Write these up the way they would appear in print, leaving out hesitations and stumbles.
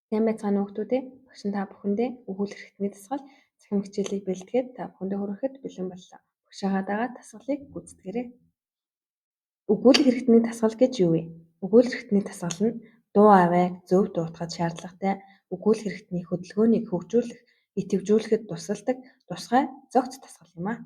Сайн байцгаана уу хүүхдүүд ээ. Багш нь та бүхэндээ өгүүлбэр хэрэгтний дасгал цахим хичээлийг бэлтгээд та бүхэндээ хүрэхэд бэлэн боллоо. Багшаагаа дагаад дасгалыг гүйцэтгэрэй. Өгүүлбэр хэрэгтний дасгал гэж юу вэ? Өгүүлбэр хэрэгтний дасгал нь дуу авайг зөв дуутахад шаардлагатай өгүүлбэр хэрэгтний хөдөлгөөнийг хөгжүүлэх, идэвхжүүлэхэд тусалдаг тусгай зохиц дасгал юм аа.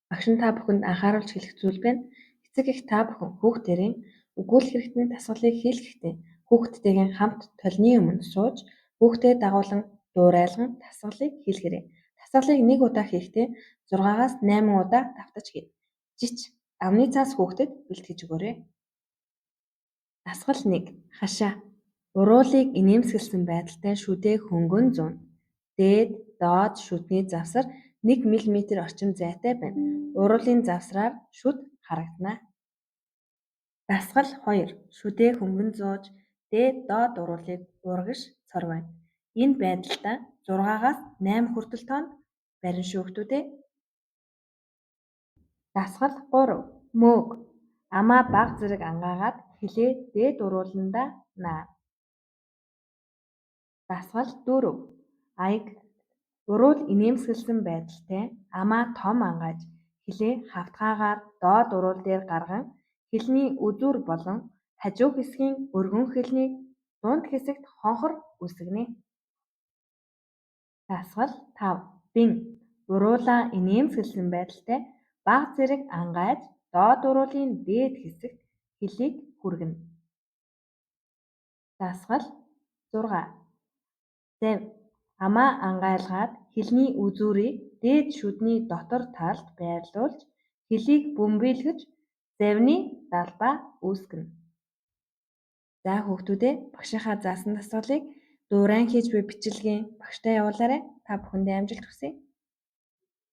Багш нь та бүхэнд анхааруулж хэлэх зүйл байна. Эцэг эх та бүхэн хүүхдээрээ өгүүлбэр хэрэгтний дасгалыг хийлгэхдээ хүүхдтэйгээ хамт толны өмнө сууж хүүхдэд дагуулan дуурайлан дасгалыг хийлгээрэй. Дасгалыг 1 удаа хийхдээ 6-аас 8 удаа давтаж хий. Жич амны цаас хүүхдэд бэлтгэж өгөөрэй. Дасгал 1. Хашаа. Уруулыг инээмсэглэсэн байдалтай шүдээ хөнгөн зүүн. Дээд, доод шүдний завсар 1 мм орчим зайтай байна. Уруулын завсраар шүд харагдана. Дасгал 2. Шүдээ хөнгөн зууж дээд, доод уруулыг урагш цорвойно. Энэ байдалтай 6-аас 8 хүртэл тоонд барин шүү хүүхдүүд ээ. Дасгал 3. Мөөг. Амаа бага зэрэг ангаагаад хилээ дээд урууландаа наа. Дасгал 4. Аяг. Уруул инээмсэглэсэн байдалтай амаа том ангааж хилээ хавтгаагаар доод уруул дээр гарган хилний үзүүр болон хажуу хэсгийн өргөн хилний дунд хэсэгт хонхор үсгэнэ. Дасгал 5. Бэн. Уруулаа инээмсэглэсэн байдалтай бага зэрэг ангааж доод уруулын дээд хэсэгт хилийг хүргэнэ. Дасгал 6. Зав. Амаа ангайлгаад хилний үзүүрийг дээд шүдний дотор талд байрлуулж хилийг бөмбөглөж завны далбаа үүсгэнэ. За хүүхдүүд ээ, багшийнхаа заасан дасгалыг дуурайн хийж буй бичилгээ багштай явуулаарай. Та бүхэндээ амжилт хүсье.